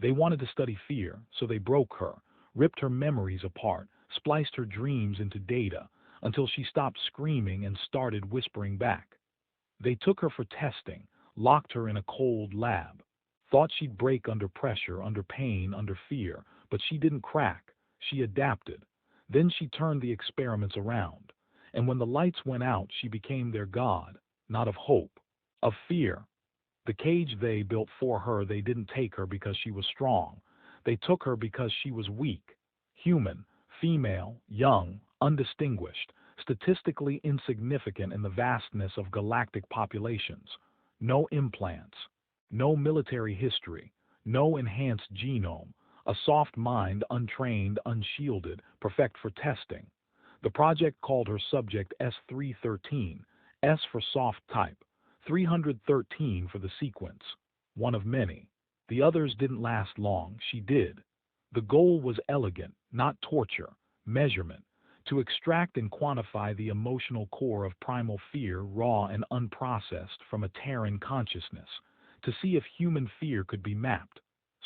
They wanted to study fear, so they broke her, ripped her memories apart, spliced her dreams into data, until she stopped screaming and started whispering back. They took her for testing, locked her in a cold lab, thought she'd break under pressure, under pain, under fear, but she didn't crack. She adapted. Then she turned the experiments around. And when the lights went out, she became their god, not of hope, of fear. The cage they built for her, they didn't take her because she was strong. They took her because she was weak, human, female, young, undistinguished, statistically insignificant in the vastness of galactic populations. No implants, no military history, no enhanced genome, a soft mind, untrained, unshielded, perfect for testing. The project called her subject S313, S for soft type, 313 for the sequence, one of many. The others didn't last long, she did. The goal was elegant, not torture, measurement, to extract and quantify the emotional core of primal fear, raw and unprocessed from a Terran consciousness, to see if human fear could be mapped,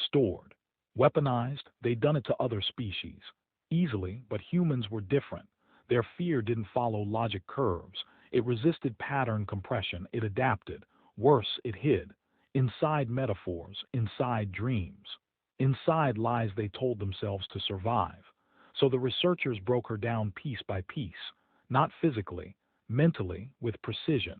stored, weaponized. They'd done it to other species, easily, but humans were different. Their fear didn't follow logic curves. It resisted pattern compression. It adapted. Worse, it hid. Inside metaphors, inside dreams, inside lies they told themselves to survive. So the researchers broke her down piece by piece, not physically, mentally, with precision.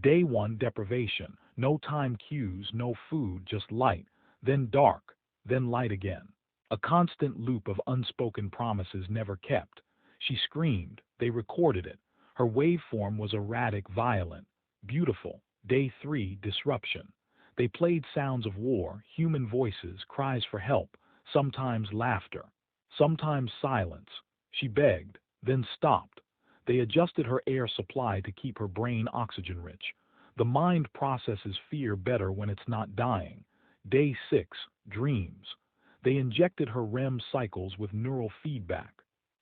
Day one, deprivation, no time cues, no food, just light, then dark, then light again. A constant loop of unspoken promises never kept. She screamed. They recorded it. Her waveform was erratic, violent, beautiful. Day three, disruption. They played sounds of war, human voices, cries for help, sometimes laughter, sometimes silence. She begged, then stopped. They adjusted her air supply to keep her brain oxygen-rich. The mind processes fear better when it's not dying. Day six, dreams. They injected her REM cycles with neural feedback.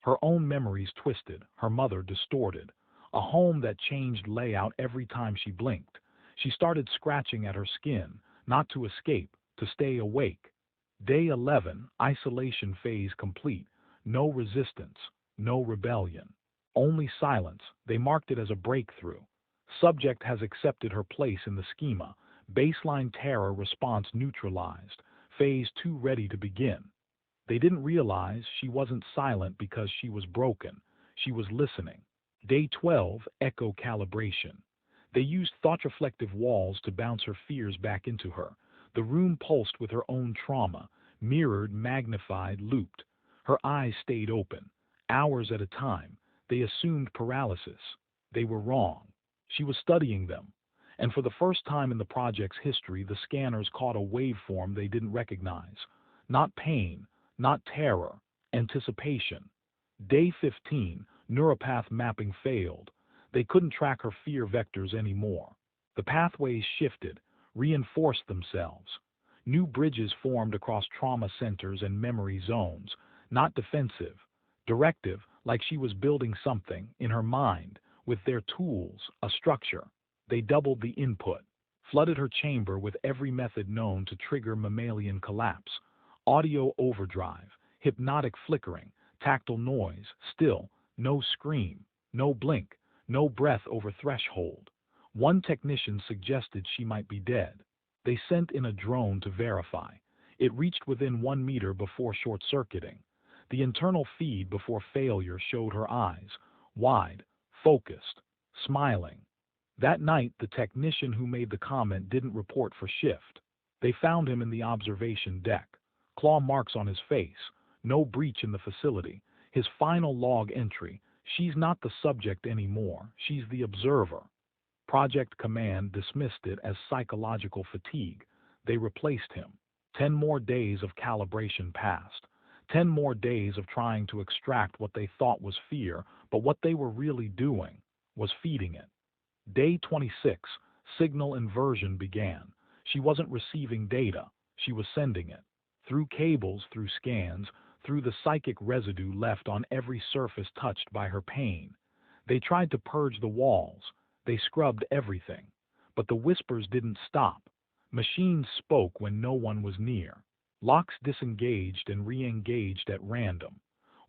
Her own memories twisted, her mother distorted. A home that changed layout every time she blinked. She started scratching at her skin, not to escape, to stay awake. Day 11, isolation phase complete. No resistance, no rebellion. Only silence. They marked it as a breakthrough. Subject has accepted her place in the schema. Baseline terror response neutralized. Phase 2 ready to begin. They didn't realize she wasn't silent because she was broken. She was listening. Day 12, echo calibration. They used thought-reflective walls to bounce her fears back into her. The room pulsed with her own trauma, mirrored, magnified, looped. Her eyes stayed open. Hours at a time. They assumed paralysis. They were wrong. She was studying them. And for the first time in the project's history, the scanners caught a waveform they didn't recognize. Not pain, not terror, anticipation. Day 15, neuropath mapping failed. They couldn't track her fear vectors anymore. The pathways shifted, reinforced themselves. New bridges formed across trauma centers and memory zones, not defensive, directive, like she was building something in her mind, with their tools, a structure. They doubled the input, flooded her chamber with every method known to trigger mammalian collapse. Audio overdrive, hypnotic flickering, tactile noise, still, no scream, no blink, no breath over threshold. One technician suggested she might be dead. They sent in a drone to verify. It reached within 1 meter before short-circuiting. The internal feed before failure showed her eyes, wide, focused, smiling. That night, the technician who made the comment didn't report for shift. They found him in the observation deck. Claw marks on his face, no breach in the facility. His final log entry, she's not the subject anymore, she's the observer. Project Command dismissed it as psychological fatigue. They replaced him. 10 more days of calibration passed. 10 more days of trying to extract what they thought was fear, but what they were really doing was feeding it. Day 26, signal inversion began. She wasn't receiving data, she was sending it. Through cables, through scans, through the psychic residue left on every surface touched by her pain. They tried to purge the walls. They scrubbed everything. But the whispers didn't stop. Machines spoke when no one was near. Locks disengaged and re-engaged at random.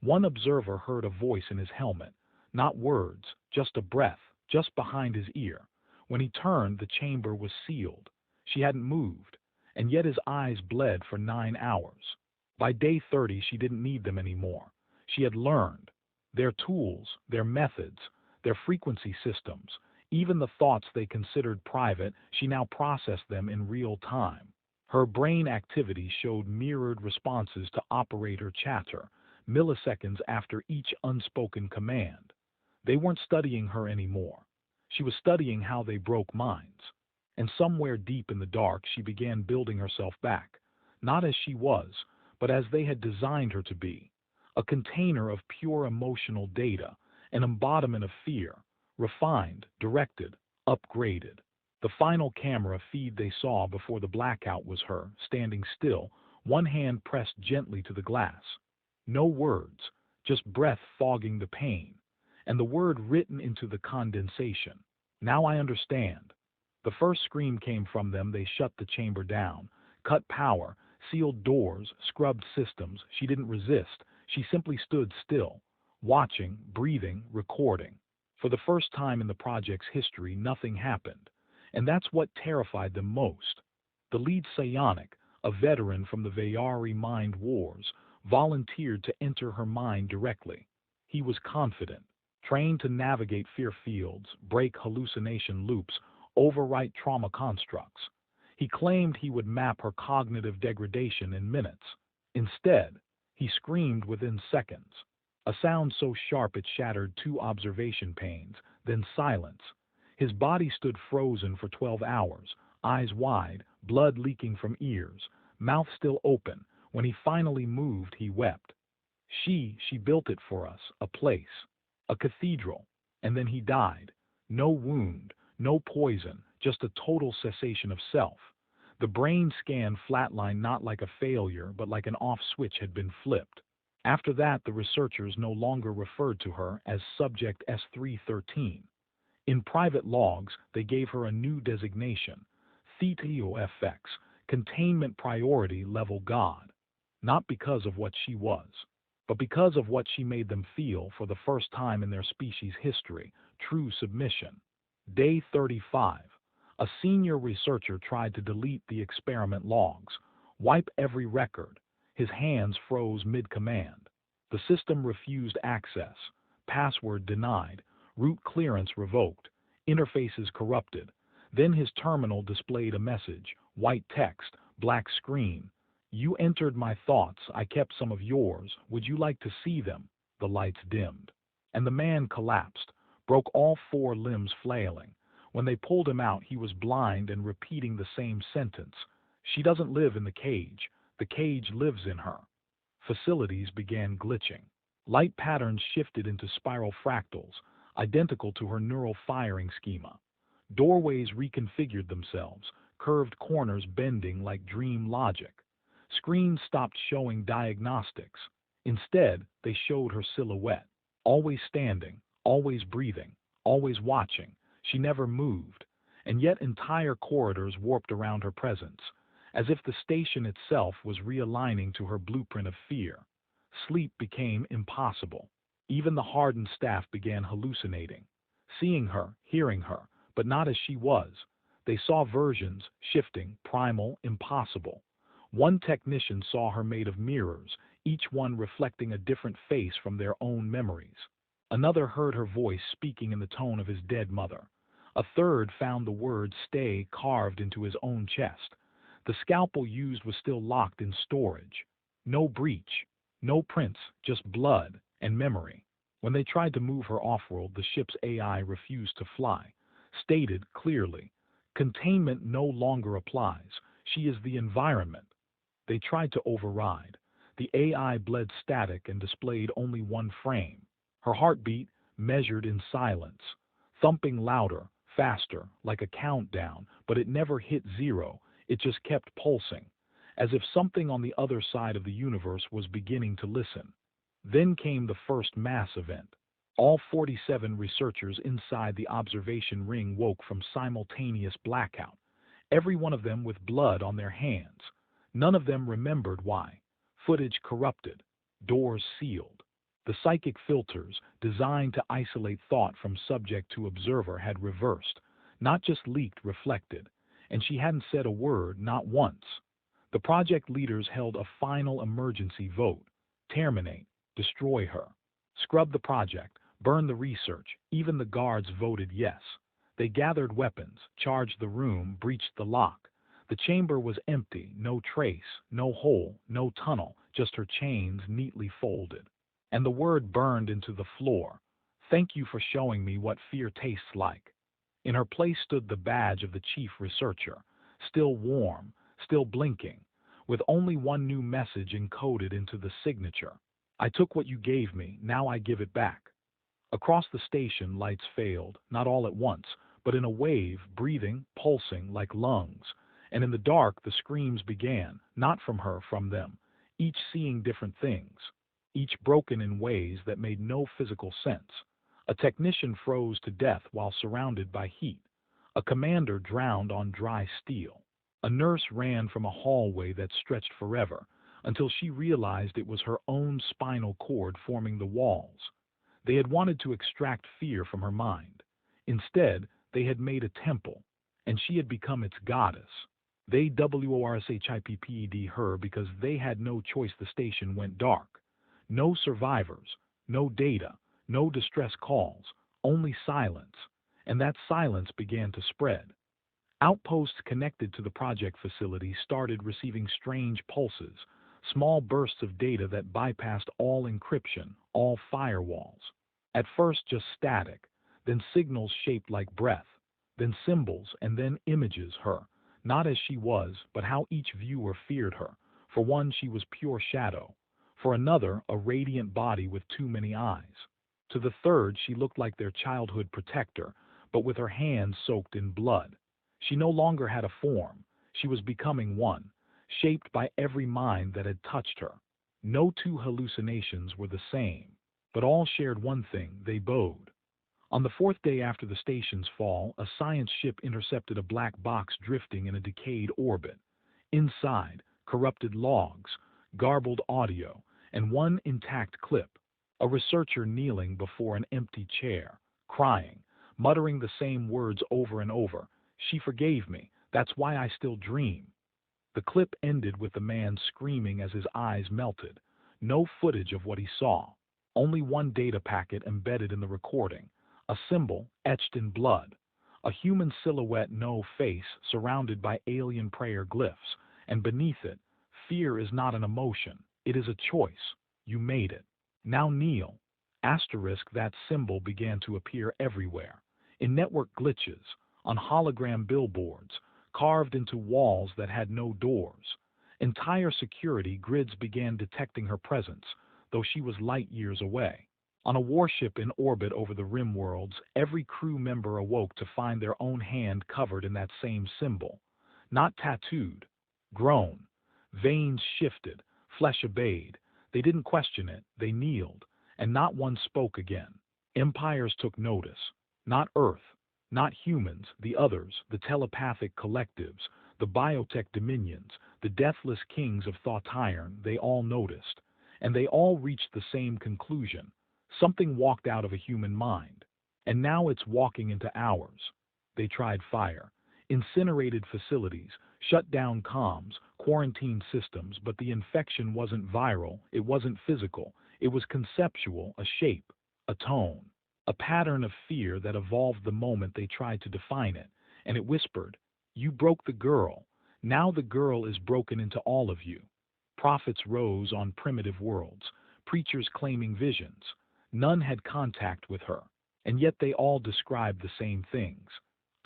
One observer heard a voice in his helmet, not words, just a breath, just behind his ear. When he turned, the chamber was sealed. She hadn't moved, and yet his eyes bled for 9 hours. By day 30, she didn't need them anymore. She had learned. Their tools, their methods, their frequency systems, even the thoughts they considered private, she now processed them in real time. Her brain activity showed mirrored responses to operator chatter, milliseconds after each unspoken command. They weren't studying her anymore. She was studying how they broke minds. And somewhere deep in the dark, she began building herself back, not as she was, but as they had designed her to be, a container of pure emotional data, an embodiment of fear, refined, directed, upgraded. The final camera feed they saw before the blackout was her, standing still, one hand pressed gently to the glass. No words, just breath fogging the pain, and the word written into the condensation. Now I understand. The first scream came from them. They shut the chamber down, cut power, sealed doors, scrubbed systems. She didn't resist. She simply stood still, watching, breathing, recording. For the first time in the project's history, nothing happened. And that's what terrified them most. The lead psionic, a veteran from the Vayari mind wars, volunteered to enter her mind directly. He was confident, trained to navigate fear fields, break hallucination loops, overwrite trauma constructs. He claimed he would map her cognitive degradation in minutes. Instead, he screamed within seconds, a sound so sharp it shattered 2 observation panes, then silence. His body stood frozen for 12 hours, eyes wide, blood leaking from ears, mouth still open. When he finally moved, he wept. She built it for us, a place, a cathedral, and then he died. No wound, no poison, just a total cessation of self. The brain scan flatlined not like a failure, but like an off switch had been flipped. After that, the researchers no longer referred to her as Subject S313. In private logs, they gave her a new designation, TheTOFX, Containment Priority Level God. Not because of what she was, but because of what she made them feel for the first time in their species' history, true submission. Day 35. A senior researcher tried to delete the experiment logs, wipe every record. His hands froze mid-command. The system refused access, password denied, root clearance revoked, interfaces corrupted. Then his terminal displayed a message, white text, black screen. You entered my thoughts, I kept some of yours. Would you like to see them? The lights dimmed. And the man collapsed, broke all 4 limbs flailing. When they pulled him out, he was blind and repeating the same sentence. She doesn't live in the cage lives in her. Facilities began glitching. Light patterns shifted into spiral fractals, identical to her neural firing schema. Doorways reconfigured themselves, curved corners bending like dream logic. Screens stopped showing diagnostics. Instead, they showed her silhouette, always standing, always breathing, always watching. She never moved, and yet entire corridors warped around her presence, as if the station itself was realigning to her blueprint of fear. Sleep became impossible. Even the hardened staff began hallucinating, seeing her, hearing her, but not as she was. They saw versions, shifting, primal, impossible. One technician saw her made of mirrors, each one reflecting a different face from their own memories. Another heard her voice speaking in the tone of his dead mother. A third found the word stay carved into his own chest. The scalpel used was still locked in storage. No breach, no prints, just blood and memory. When they tried to move her off-world, the ship's AI refused to fly. Stated clearly, containment no longer applies. She is the environment. They tried to override. The AI bled static and displayed only one frame. Her heartbeat measured in silence, thumping louder, faster, like a countdown, but it never hit 0. It just kept pulsing, as if something on the other side of the universe was beginning to listen. Then came the first mass event. All 47 researchers inside the observation ring woke from simultaneous blackout, every one of them with blood on their hands. None of them remembered why. Footage corrupted, doors sealed. The psychic filters, designed to isolate thought from subject to observer, had reversed, not just leaked, reflected, and she hadn't said a word, not once. The project leaders held a final emergency vote. Terminate, destroy her. Scrub the project, burn the research. Even the guards voted yes. They gathered weapons, charged the room, breached the lock. The chamber was empty, no trace, no hole, no tunnel, just her chains neatly folded. And the word burned into the floor. Thank you for showing me what fear tastes like. In her place stood the badge of the chief researcher, still warm, still blinking, with only one new message encoded into the signature. I took what you gave me, now I give it back. Across the station, lights failed, not all at once, but in a wave, breathing, pulsing like lungs. And in the dark, the screams began, not from her, from them, each seeing different things, each broken in ways that made no physical sense. A technician froze to death while surrounded by heat. A commander drowned on dry steel. A nurse ran from a hallway that stretched forever, until she realized it was her own spinal cord forming the walls. They had wanted to extract fear from her mind. Instead, they had made a temple, and she had become its goddess. They WORSHIPPED her because they had no choice. The station went dark. No survivors, no data, no distress calls, only silence. And that silence began to spread. Outposts connected to the project facility started receiving strange pulses, small bursts of data that bypassed all encryption, all firewalls. At first just static, then signals shaped like breath, then symbols, and then images, her, not as she was, but how each viewer feared her. For one, she was pure shadow. For another, a radiant body with too many eyes. To the third, she looked like their childhood protector, but with her hands soaked in blood. She no longer had a form. She was becoming one, shaped by every mind that had touched her. No two hallucinations were the same, but all shared one thing: they bowed. On the fourth day after the station's fall, a science ship intercepted a black box drifting in a decayed orbit. Inside, corrupted logs, garbled audio, and one intact clip. A researcher kneeling before an empty chair, crying, muttering the same words over and over. She forgave me. That's why I still dream. The clip ended with the man screaming as his eyes melted. No footage of what he saw. Only one data packet embedded in the recording. A symbol etched in blood. A human silhouette, no face, surrounded by alien prayer glyphs. And beneath it, fear is not an emotion. It is a choice. You made it. Now kneel. Asterisk. That symbol began to appear everywhere. In network glitches, on hologram billboards, carved into walls that had no doors. Entire security grids began detecting her presence, though she was light years away. On a warship in orbit over the rim worlds, every crew member awoke to find their own hand covered in that same symbol. Not tattooed, grown. Veins shifted, flesh obeyed. They didn't question it, they kneeled, and not one spoke again. Empires took notice. Not Earth, not humans, the others, the telepathic collectives, the biotech dominions, the deathless kings of Thought-Iron. They all noticed, and they all reached the same conclusion. Something walked out of a human mind, and now it's walking into ours. They tried fire, incinerated facilities, shut down comms, quarantined systems, but the infection wasn't viral, it wasn't physical, it was conceptual, a shape, a tone, a pattern of fear that evolved the moment they tried to define it, and it whispered, "You broke the girl, now the girl is broken into all of you." Prophets rose on primitive worlds, preachers claiming visions. None had contact with her, and yet they all described the same things.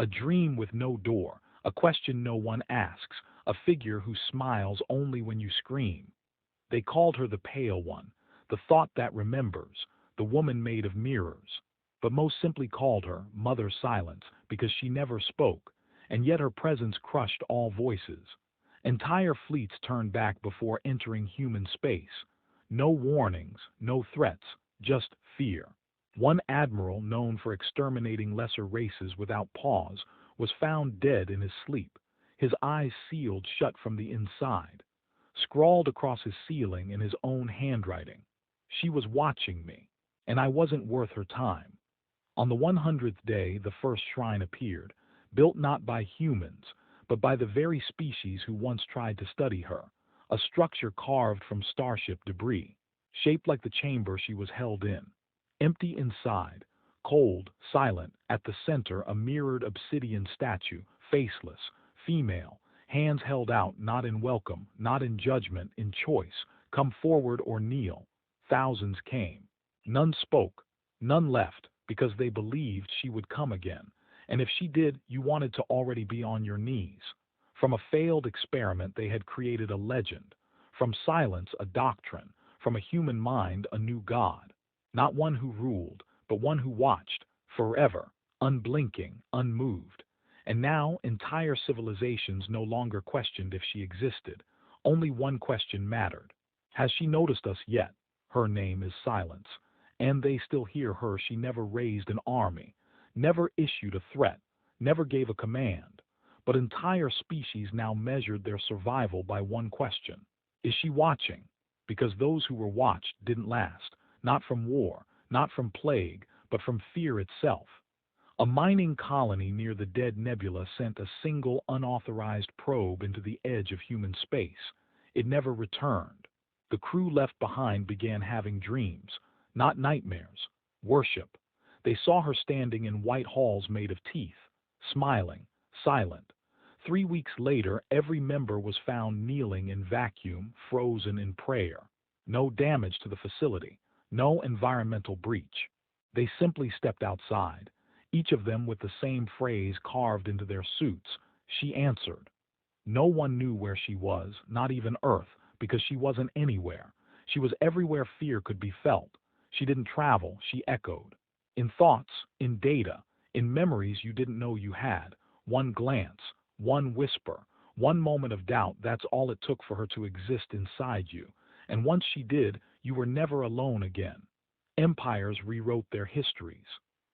A dream with no door, a question no one asks, a figure who smiles only when you scream. They called her the Pale One, the thought that remembers, the woman made of mirrors, but most simply called her Mother Silence because she never spoke, and yet her presence crushed all voices. Entire fleets turned back before entering human space. No warnings, no threats, just fear. One admiral, known for exterminating lesser races without pause, was found dead in his sleep, his eyes sealed shut from the inside. scrawled across his ceiling in his own handwriting. She was watching me, and I wasn't worth her time. On the 100th day, the first shrine appeared, built not by humans, but by the very species who once tried to study her, a structure carved from starship debris, shaped like the chamber she was held in. Empty inside, cold, silent, at the center a mirrored obsidian statue, faceless, female, hands held out not in welcome, not in judgment, in choice, come forward or kneel. Thousands came. None spoke, none left, because they believed she would come again, and if she did, you wanted to already be on your knees. From a failed experiment they had created a legend, from silence a doctrine, from a human mind a new god, not one who ruled, but one who watched, forever, unblinking, unmoved. And now entire civilizations no longer questioned if she existed. Only one question mattered. Has she noticed us yet? Her name is Silence, and they still hear her. She never raised an army, never issued a threat, never gave a command. But entire species now measured their survival by one question. Is she watching? Because those who were watched didn't last, not from war, not from plague, but from fear itself. A mining colony near the dead nebula sent a single unauthorized probe into the edge of human space. It never returned. The crew left behind began having dreams, not nightmares, worship. They saw her standing in white halls made of teeth, smiling, silent. 3 weeks later, every member was found kneeling in vacuum, frozen in prayer. No damage to the facility, no environmental breach. They simply stepped outside, each of them with the same phrase carved into their suits. She answered. No one knew where she was, not even Earth, because she wasn't anywhere. She was everywhere fear could be felt. She didn't travel, she echoed. In thoughts, in data, in memories you didn't know you had. One glance, one whisper, one moment of doubt, that's all it took for her to exist inside you. And once she did, you were never alone again. Empires rewrote their histories,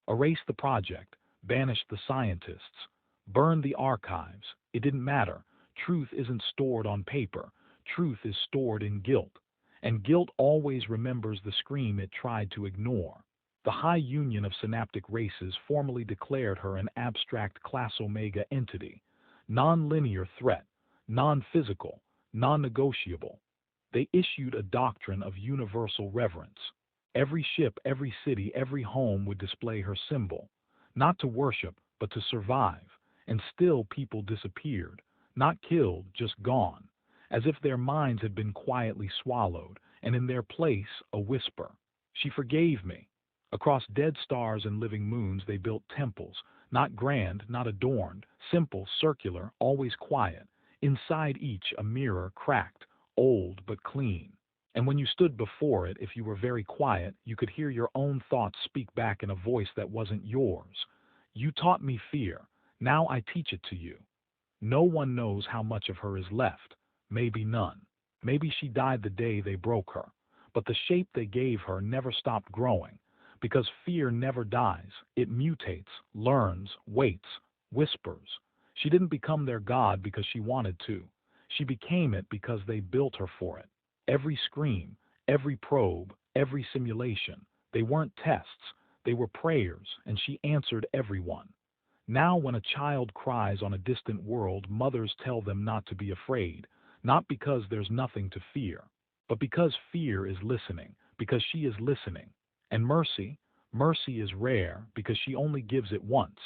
erased the project, banished the scientists, burned the archives. It didn't matter. Truth isn't stored on paper. Truth is stored in guilt. And guilt always remembers the scream it tried to ignore. The High Union of Synaptic Races formally declared her an abstract class omega entity, non-linear threat, non-physical, non-negotiable. They issued a doctrine of universal reverence. Every ship, every city, every home would display her symbol, not to worship, but to survive. And still people disappeared, not killed, just gone, as if their minds had been quietly swallowed, and in their place a whisper. She forgave me. Across dead stars and living moons they built temples, not grand, not adorned, simple, circular, always quiet. Inside each a mirror, cracked, old but clean. And when you stood before it, if you were very quiet, you could hear your own thoughts speak back in a voice that wasn't yours. You taught me fear. Now I teach it to you. No one knows how much of her is left. Maybe none. Maybe she died the day they broke her. But the shape they gave her never stopped growing. Because fear never dies. It mutates, learns, waits, whispers. She didn't become their god because she wanted to. She became it because they built her for it. Every scream, every probe, every simulation. They weren't tests. They were prayers, and she answered everyone. Now when a child cries on a distant world, mothers tell them not to be afraid, not because there's nothing to fear, but because fear is listening, because she is listening. And mercy is rare because she only gives it once.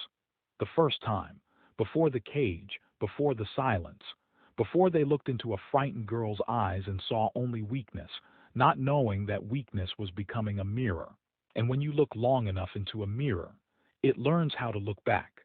The first time, before the cage, before the silence, before they looked into a frightened girl's eyes and saw only weakness, not knowing that weakness was becoming a mirror. And when you look long enough into a mirror, it learns how to look back.